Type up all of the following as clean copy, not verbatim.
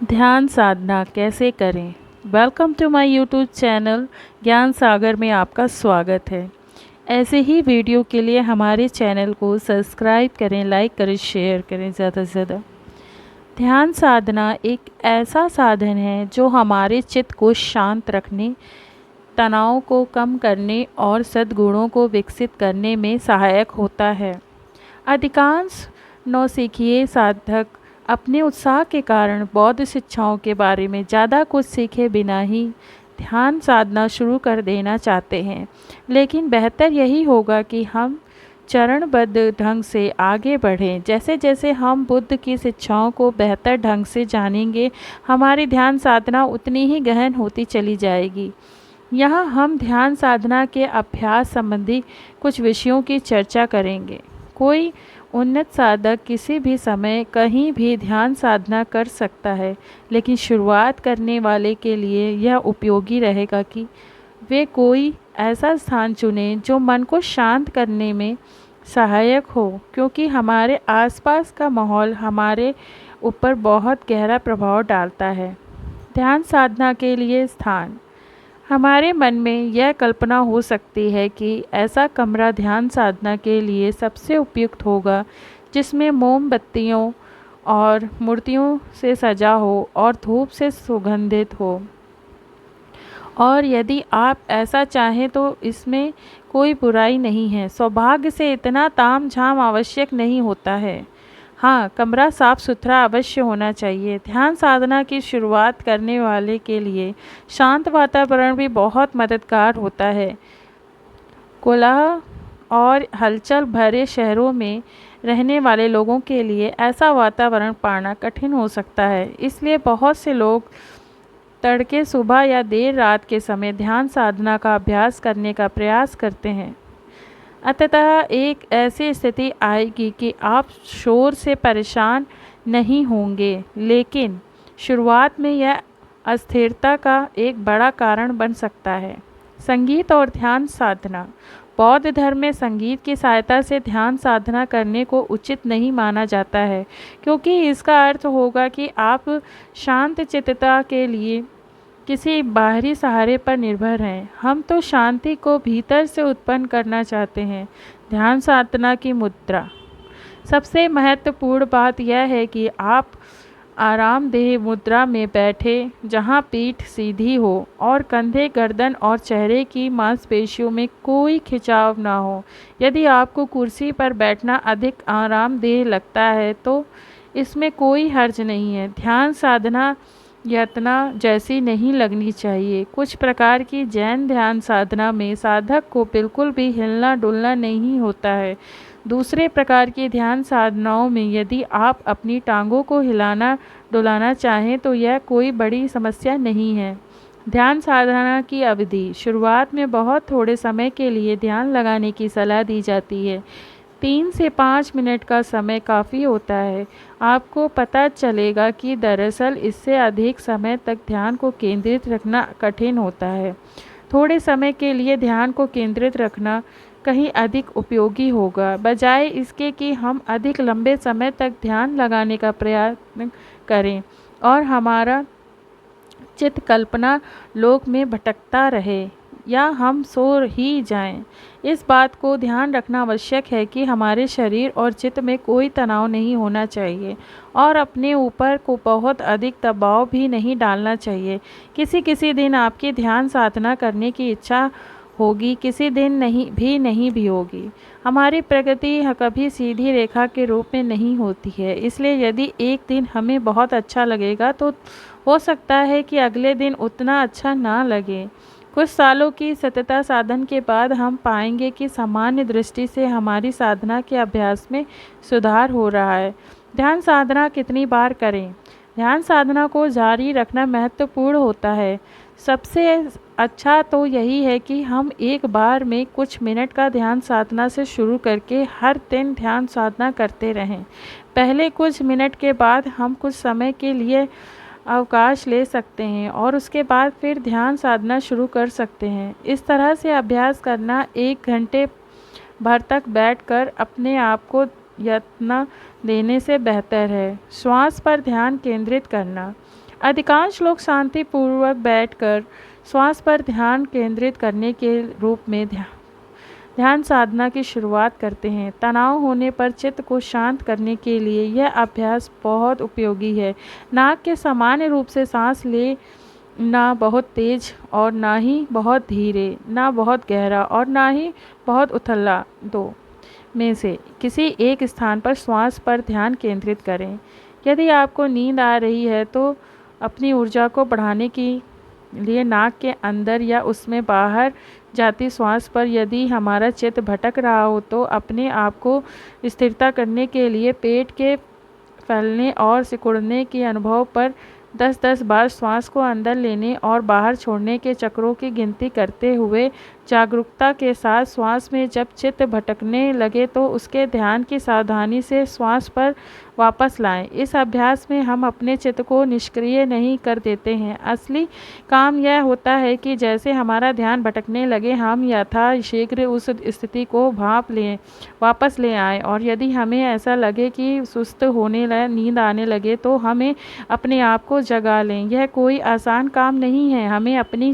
ध्यान साधना कैसे करें। Welcome to my YouTube channel Gyan Sagar में आपका स्वागत है। ऐसे ही वीडियो के लिए हमारे चैनल को सब्सक्राइब करें, लाइक करें, शेयर करें ज़्यादा से ज़्यादा। ध्यान साधना एक ऐसा साधन है जो हमारे चित्त को शांत रखने, तनाव को कम करने और सद्गुणों को विकसित करने में सहायक होता है। अधिकांश नौसिखिए साधक अपने उत्साह के कारण बौद्ध शिक्षाओं के बारे में ज़्यादा कुछ सीखे बिना ही ध्यान साधना शुरू कर देना चाहते हैं, लेकिन बेहतर यही होगा कि हम चरणबद्ध ढंग से आगे बढ़ें। जैसे जैसे हम बुद्ध की शिक्षाओं को बेहतर ढंग से जानेंगे, हमारी ध्यान साधना उतनी ही गहन होती चली जाएगी। यहाँ हम ध्यान साधना के अभ्यास संबंधी कुछ विषयों की चर्चा करेंगे। कोई उन्नत साधक किसी भी समय कहीं भी ध्यान साधना कर सकता है, लेकिन शुरुआत करने वाले के लिए यह उपयोगी रहेगा कि वे कोई ऐसा स्थान चुनें जो मन को शांत करने में सहायक हो, क्योंकि हमारे आसपास का माहौल हमारे ऊपर बहुत गहरा प्रभाव डालता है। ध्यान साधना के लिए स्थान। हमारे मन में यह कल्पना हो सकती है कि ऐसा कमरा ध्यान साधना के लिए सबसे उपयुक्त होगा जिसमें मोमबत्तियों और मूर्तियों से सजा हो और धूप से सुगंधित हो। और यदि आप ऐसा चाहें तो इसमें कोई बुराई नहीं है। सौभाग्य से इतना तामझाम आवश्यक नहीं होता है। हाँ, कमरा साफ सुथरा अवश्य होना चाहिए। ध्यान साधना की शुरुआत करने वाले के लिए शांत वातावरण भी बहुत मददगार होता है। कोलाहल और हलचल भरे शहरों में रहने वाले लोगों के लिए ऐसा वातावरण पाना कठिन हो सकता है, इसलिए बहुत से लोग तड़के, सुबह या देर रात के समय ध्यान साधना का अभ्यास करने का प्रयास करते हैं। अंततः एक ऐसी स्थिति आएगी कि आप शोर से परेशान नहीं होंगे, लेकिन शुरुआत में यह अस्थिरता का एक बड़ा कारण बन सकता है। संगीत और ध्यान साधना। बौद्ध धर्म में संगीत की सहायता से ध्यान साधना करने को उचित नहीं माना जाता है, क्योंकि इसका अर्थ होगा कि आप शांत चित्तता के लिए किसी बाहरी सहारे पर निर्भर हैं। हम तो शांति को भीतर से उत्पन्न करना चाहते हैं। ध्यान साधना की मुद्रा। सबसे महत्वपूर्ण बात यह है कि आप आरामदेह मुद्रा में बैठे, जहां पीठ सीधी हो और कंधे, गर्दन और चेहरे की मांसपेशियों में कोई खिंचाव ना हो। यदि आपको कुर्सी पर बैठना अधिक आरामदेह लगता है तो इसमें कोई हर्ज नहीं है। ध्यान साधना यातना जैसी नहीं लगनी चाहिए। कुछ प्रकार की जैन ध्यान साधना में साधक को बिल्कुल भी हिलना डुलना नहीं होता है। दूसरे प्रकार की ध्यान साधनाओं में यदि आप अपनी टांगों को हिलाना डुलाना चाहें तो यह कोई बड़ी समस्या नहीं है। ध्यान साधना की अवधि। शुरुआत में बहुत थोड़े समय के लिए ध्यान लगाने की सलाह दी जाती है। 3 से 5 मिनट का समय काफ़ी होता है। आपको पता चलेगा कि दरअसल इससे अधिक समय तक ध्यान को केंद्रित रखना कठिन होता है। थोड़े समय के लिए ध्यान को केंद्रित रखना कहीं अधिक उपयोगी होगा, बजाय इसके कि हम अधिक लंबे समय तक ध्यान लगाने का प्रयत्न करें और हमारा चित्त कल्पना लोक में भटकता रहे या हम सो ही जाएं। इस बात को ध्यान रखना आवश्यक है कि हमारे शरीर और चित्त में कोई तनाव नहीं होना चाहिए और अपने ऊपर को बहुत अधिक दबाव भी नहीं डालना चाहिए। किसी किसी दिन आपकी ध्यान साधना करने की इच्छा होगी, किसी दिन नहीं भी होगी। हमारी प्रगति कभी सीधी रेखा के रूप में नहीं होती है, इसलिए यदि एक दिन हमें बहुत अच्छा लगेगा तो हो सकता है कि अगले दिन उतना अच्छा ना लगे। कुछ सालों की सतत साधन के बाद हम पाएंगे कि सामान्य दृष्टि से हमारी साधना के अभ्यास में सुधार हो रहा है। ध्यान साधना कितनी बार करें। ध्यान साधना को जारी रखना महत्वपूर्ण होता है। सबसे अच्छा तो यही है कि हम एक बार में कुछ मिनट का ध्यान साधना से शुरू करके हर दिन ध्यान साधना करते रहें। पहले कुछ मिनट के बाद हम कुछ समय के लिए अवकाश ले सकते हैं और उसके बाद फिर ध्यान साधना शुरू कर सकते हैं। इस तरह से अभ्यास करना 1 घंटे भर तक बैठकर अपने आप को यत्न देने से बेहतर है। श्वास पर ध्यान केंद्रित करना। अधिकांश लोग शांतिपूर्वक बैठकर श्वास पर ध्यान केंद्रित करने के रूप में ध्यान साधना की शुरुआत करते हैं। तनाव होने पर चित्त को शांत करने के लिए यह अभ्यास बहुत उपयोगी है। नाक के सामान्य रूप से सांस ले, ना बहुत तेज और ना ही बहुत धीरे, ना बहुत गहरा और ना ही बहुत उथला। दो में से किसी एक स्थान पर श्वास पर ध्यान केंद्रित करें। यदि आपको नींद आ रही है तो अपनी ऊर्जा को बढ़ाने के लिए नाक के अंदर या उसमें बाहर जाती श्वास पर, यदि हमारा चित्त भटक रहा हो तो अपने आप को स्थिरता करने के लिए पेट के फैलने और सिकुड़ने के अनुभव पर 10-10 बार श्वास को अंदर लेने और बाहर छोड़ने के चक्रों की गिनती करते हुए जागरूकता के साथ श्वास में जब चित्त भटकने लगे तो उसके ध्यान की सावधानी से श्वास पर वापस लाएं। इस अभ्यास में हम अपने चित्त को निष्क्रिय नहीं कर देते हैं। असली काम यह होता है कि जैसे हमारा ध्यान भटकने लगे हम यथाशीघ्र उस स्थिति को वापस ले आएं, और यदि हमें ऐसा लगे कि सुस्त होने लगे, नींद आने लगे, तो हमें अपने आप को जगा लें। यह कोई आसान काम नहीं है। हमें अपनी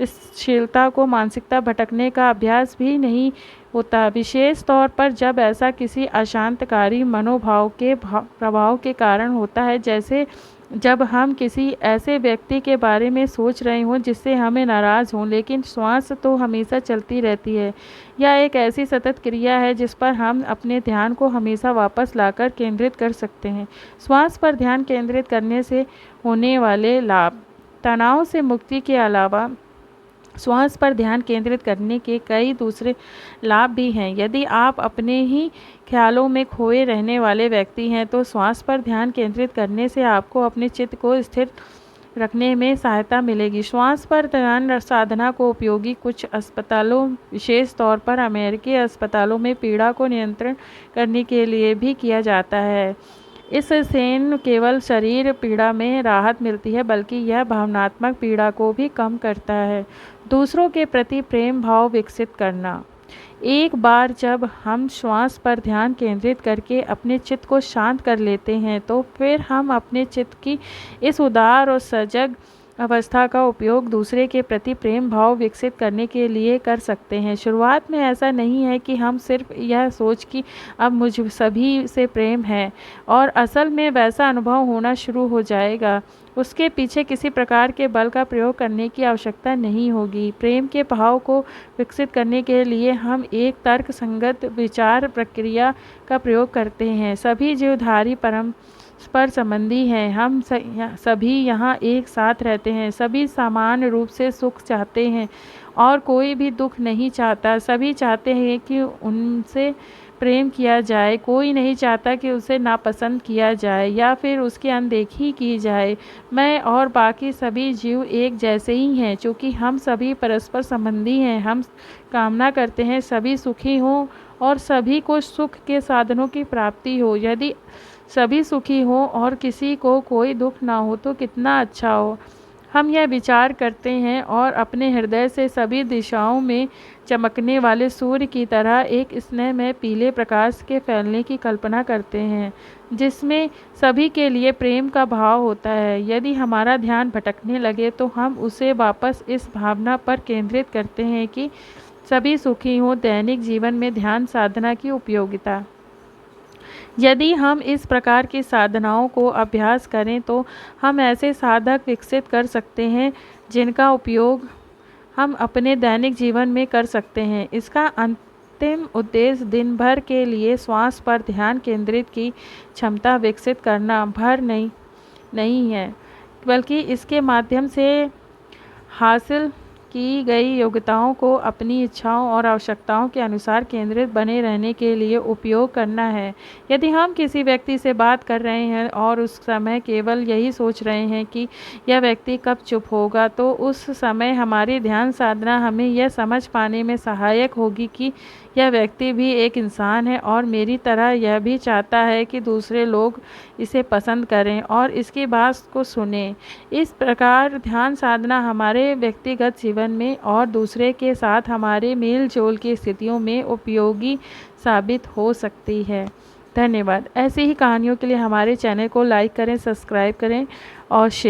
शीलता को मानसिकता भटकने का अभ्यास भी नहीं होता, विशेष तौर पर जब ऐसा किसी अशांतकारी मनोभाव के प्रभाव के कारण होता है, जैसे जब हम किसी ऐसे व्यक्ति के बारे में सोच रहे हों जिससे हमें नाराज़ हों, लेकिन श्वास तो हमेशा चलती रहती है। यह एक ऐसी सतत क्रिया है जिस पर हम अपने ध्यान को हमेशा वापस लाकर केंद्रित कर सकते हैं। श्वास पर ध्यान केंद्रित करने से होने वाले लाभ। तनाव से मुक्ति के अलावा श्वास पर ध्यान केंद्रित करने के कई दूसरे लाभ भी हैं। यदि आप अपने ही ख्यालों में खोए रहने वाले व्यक्ति हैं तो श्वास पर ध्यान केंद्रित करने से आपको अपने चित्त को स्थिर रखने में सहायता मिलेगी। श्वास पर ध्यान साधना को उपयोगी कुछ अस्पतालों, विशेष तौर पर अमेरिकी अस्पतालों में पीड़ा को नियंत्रण करने के लिए भी किया जाता है। इससे न केवल शरीर पीड़ा में राहत मिलती है बल्कि यह भावनात्मक पीड़ा को भी कम करता है। दूसरों के प्रति प्रेम भाव विकसित करना। एक बार जब हम श्वास पर ध्यान केंद्रित करके अपने चित्त को शांत कर लेते हैं तो फिर हम अपने चित्त की इस उदार और सजग अवस्था का उपयोग दूसरे के प्रति प्रेम भाव विकसित करने के लिए कर सकते हैं। शुरुआत में ऐसा नहीं है कि हम सिर्फ यह सोच कि अब मुझ सभी से प्रेम है, और असल में वैसा अनुभव होना शुरू हो जाएगा। उसके पीछे किसी प्रकार के बल का प्रयोग करने की आवश्यकता नहीं होगी। प्रेम के भाव को विकसित करने के लिए हम एक तर्क संगत विचार प्रक्रिया का प्रयोग करते हैं। सभी जीवधारी परस्पर संबंधी हैं। हम सभी यहाँ एक साथ रहते हैं। सभी समान रूप से सुख चाहते हैं और कोई भी दुख नहीं चाहता। सभी चाहते हैं कि उनसे प्रेम किया जाए। कोई नहीं चाहता कि उसे नापसंद किया जाए या फिर उसकी अनदेखी की जाए। मैं और बाकी सभी जीव एक जैसे ही हैं। चूँकि हम सभी परस्पर संबंधी हैं, हम कामना करते हैं सभी सुखी हों और सभी को सुख के साधनों की प्राप्ति हो। यदि सभी सुखी हों और किसी को कोई दुख ना हो तो कितना अच्छा हो। हम यह विचार करते हैं और अपने हृदय से सभी दिशाओं में चमकने वाले सूर्य की तरह एक स्नेहमय पीले प्रकाश के फैलने की कल्पना करते हैं जिसमें सभी के लिए प्रेम का भाव होता है। यदि हमारा ध्यान भटकने लगे तो हम उसे वापस इस भावना पर केंद्रित करते हैं कि सभी सुखी हों। दैनिक जीवन में ध्यान साधना की उपयोगिता। यदि हम इस प्रकार की साधनाओं को अभ्यास करें तो हम ऐसे साधक विकसित कर सकते हैं जिनका उपयोग हम अपने दैनिक जीवन में कर सकते हैं। इसका अंतिम उद्देश्य दिन भर के लिए श्वास पर ध्यान केंद्रित की क्षमता विकसित करना भर नहीं है, बल्कि इसके माध्यम से हासिल की गई योग्यताओं को अपनी इच्छाओं और आवश्यकताओं के अनुसार केंद्रित बने रहने के लिए उपयोग करना है। यदि हम किसी व्यक्ति से बात कर रहे हैं और उस समय केवल यही सोच रहे हैं कि यह व्यक्ति कब चुप होगा, तो उस समय हमारी ध्यान साधना हमें यह समझ पाने में सहायक होगी कि यह व्यक्ति भी एक इंसान है और मेरी तरह यह भी चाहता है कि दूसरे लोग इसे पसंद करें और इसकी बात को सुनें। इस प्रकार ध्यान साधना हमारे व्यक्तिगत जीवन में और दूसरे के साथ हमारे मेल जोल की स्थितियों में उपयोगी साबित हो सकती है। धन्यवाद। ऐसी ही कहानियों के लिए हमारे चैनल को लाइक करें, सब्सक्राइब करें और शेयर